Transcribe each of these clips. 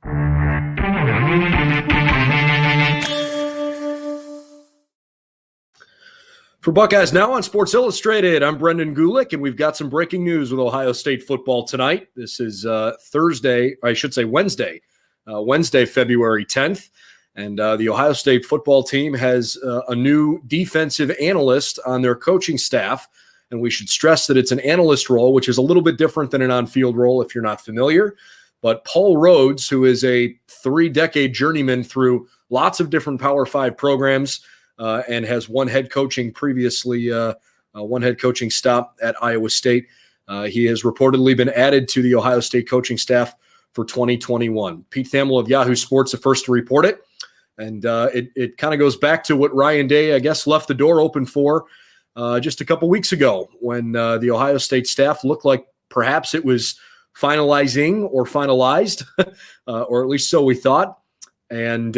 For Buckeyes Now on Sports Illustrated, I'm Brendan Gulick, and we've got some breaking news with Ohio State football tonight. This is Wednesday, February 10th, and the Ohio State football team has a new defensive analyst on their coaching staff, and we should stress that it's an analyst role, which is a little bit different than an on-field role if you're not familiar. But Paul Rhoads, who is a 3-decade journeyman through lots of different Power 5 programs, and has one head coaching stop at Iowa State. He has reportedly been added to the Ohio State coaching staff for 2021. Pete Thamel of Yahoo Sports, the first to report it. And it kind of goes back to what Ryan Day, I guess, left the door open for just a couple weeks ago when the Ohio State staff looked like perhaps it was finalized, or at least so we thought. And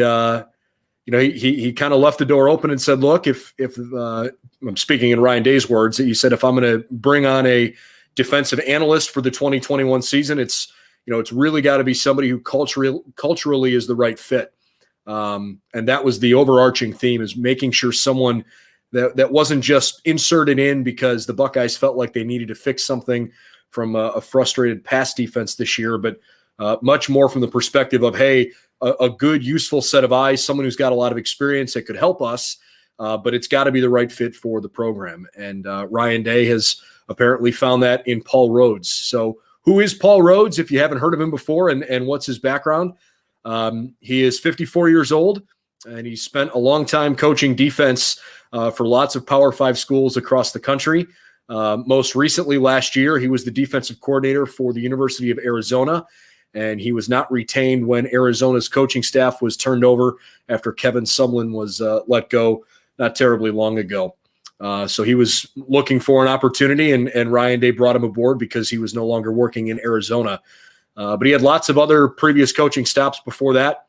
he kind of left the door open and said, look, if I'm speaking in Ryan Day's words, he said, if I'm going to bring on a defensive analyst for the 2021 season, it's really got to be somebody who culturally is the right fit. And that was the overarching theme, is making sure someone that wasn't just inserted in because the Buckeyes felt like they needed to fix something from a frustrated pass defense this year, but much more from the perspective of, hey, a good, useful set of eyes, someone who's got a lot of experience that could help us, but it's got to be the right fit for the program. And Ryan Day has apparently found that in Paul Rhoads. So who is Paul Rhoads, if you haven't heard of him before, and what's his background? He is 54 years old, and he spent a long time coaching defense for lots of Power 5 schools across the country. Most recently last year, he was the defensive coordinator for the University of Arizona, and he was not retained when Arizona's coaching staff was turned over after Kevin Sumlin was let go not terribly long ago. So he was looking for an opportunity, and Ryan Day brought him aboard because he was no longer working in Arizona. But he had lots of other previous coaching stops before that.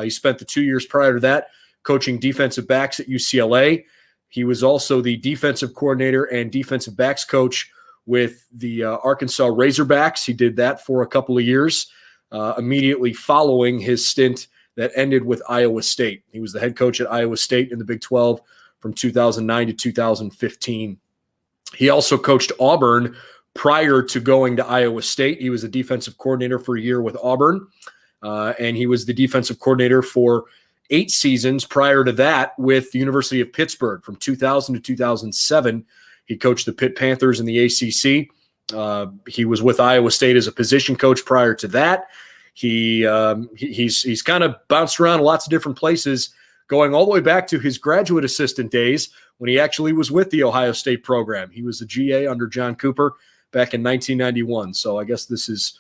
He spent the 2 years prior to that coaching defensive backs at UCLA. He was also the defensive coordinator and defensive backs coach with the Arkansas Razorbacks. He did that for a couple of years. Immediately following his stint that ended with Iowa State. He was the head coach at Iowa State in the Big 12 from 2009 to 2015. He also coached Auburn prior to going to Iowa State. He was a defensive coordinator for a year with Auburn, and he was the defensive coordinator for 8 seasons prior to that with the University of Pittsburgh from 2000 to 2007. He coached the Pitt Panthers in the ACC. He was with Iowa State as a position coach prior to that. He's kind of bounced around lots of different places, going all the way back to his graduate assistant days when he actually was with the Ohio State program. He was the GA under John Cooper back in 1991. So I guess this is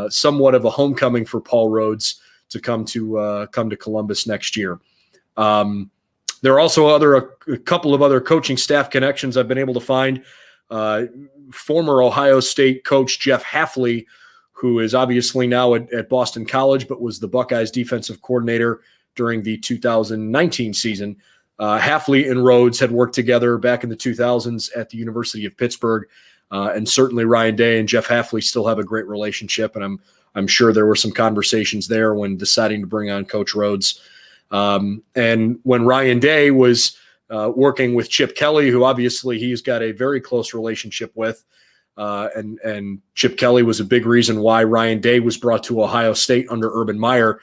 somewhat of a homecoming for Paul Rhoads to come to Columbus next year. There are also a couple of other coaching staff connections I've been able to find. Former Ohio State coach Jeff Hafley, who is obviously now at Boston College, but was the Buckeyes defensive coordinator during the 2019 season. Hafley and Rhoads had worked together back in the 2000s at the University of Pittsburgh, and certainly Ryan Day and Jeff Hafley still have a great relationship, and I'm sure there were some conversations there when deciding to bring on Coach Rhoads. And when Ryan Day was working with Chip Kelly, who obviously he's got a very close relationship with, and Chip Kelly was a big reason why Ryan Day was brought to Ohio State under Urban Meyer.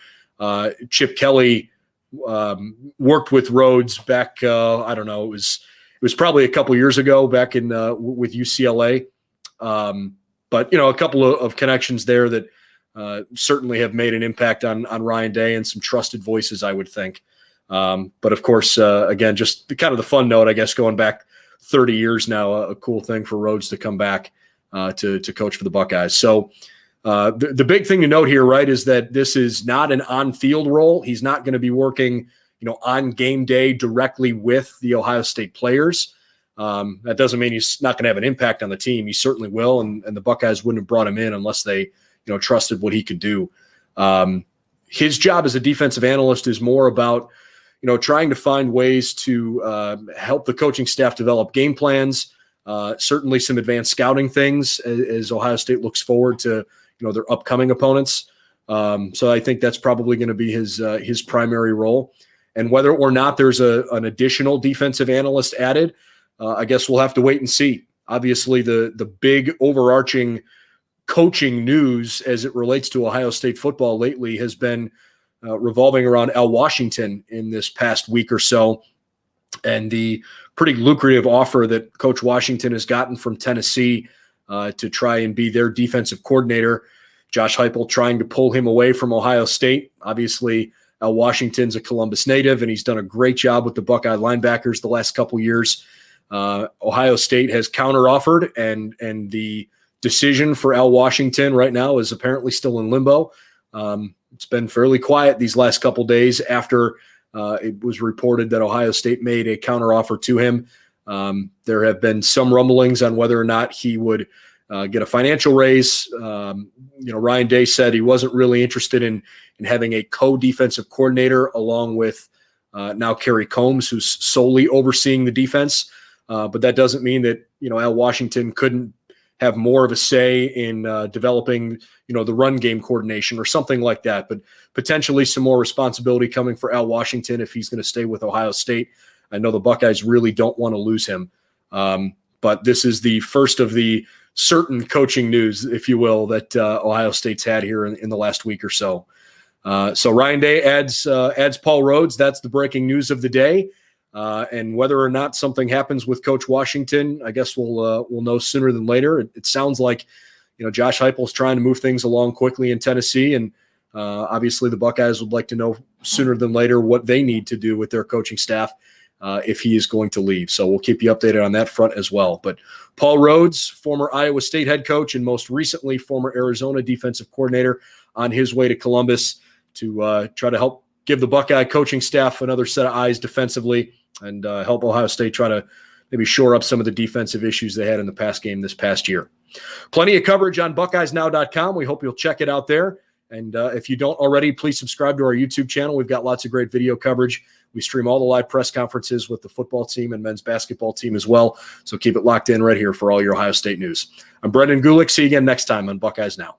Chip Kelly worked with Rhoads back, it was probably a couple years ago back in with UCLA. But, a couple of connections there that certainly have made an impact on Ryan Day and some trusted voices, I would think. But of course, again, just kind of the fun note, I guess, going back 30 years now, a cool thing for Rhoads to come back to coach for the Buckeyes. So the big thing to note here, right, is that this is not an on-field role. He's not going to be working, on game day directly with the Ohio State players. That doesn't mean he's not going to have an impact on the team. He certainly will, and the Buckeyes wouldn't have brought him in unless they, trusted what he could do. His job as a defensive analyst is more about, trying to find ways to help the coaching staff develop game plans, certainly some advanced scouting things as Ohio State looks forward to, their upcoming opponents. So I think that's probably going to be his primary role. And whether or not there's an additional defensive analyst added, I guess we'll have to wait and see. Obviously, the big overarching coaching news as it relates to Ohio State football lately has been revolving around Al Washington in this past week or so, and the pretty lucrative offer that Coach Washington has gotten from Tennessee to try and be their defensive coordinator. Josh Heupel trying to pull him away from Ohio State. Obviously, Al Washington's a Columbus native, and he's done a great job with the Buckeye linebackers the last couple years. Ohio State has counteroffered, and the decision for Al Washington right now is apparently still in limbo. It's been fairly quiet these last couple days after it was reported that Ohio State made a counteroffer to him. There have been some rumblings on whether or not he would get a financial raise. Ryan Day said he wasn't really interested in having a co-defensive coordinator along with now Kerry Combs, who's solely overseeing the defense. But that doesn't mean that, Al Washington couldn't have more of a say in developing, the run game coordination or something like that. But potentially some more responsibility coming for Al Washington if he's going to stay with Ohio State. I know the Buckeyes really don't want to lose him. But this is the first of the certain coaching news, if you will, that Ohio State's had here in the last week or so. So Ryan Day adds Paul Rhoads. That's the breaking news of the day. And whether or not something happens with Coach Washington, I guess we'll know sooner than later. It sounds like, Josh Heupel's trying to move things along quickly in Tennessee, and obviously the Buckeyes would like to know sooner than later what they need to do with their coaching staff if he is going to leave. So we'll keep you updated on that front as well. But Paul Rhoads, former Iowa State head coach and most recently former Arizona defensive coordinator, on his way to Columbus to try to help give the Buckeye coaching staff another set of eyes defensively and help Ohio State try to maybe shore up some of the defensive issues they had in the pass game this past year. Plenty of coverage on BuckeyesNow.com. We hope you'll check it out there. And if you don't already, please subscribe to our YouTube channel. We've got lots of great video coverage. We stream all the live press conferences with the football team and men's basketball team as well. So keep it locked in right here for all your Ohio State news. I'm Brendan Gulick. See you again next time on Buckeyes Now.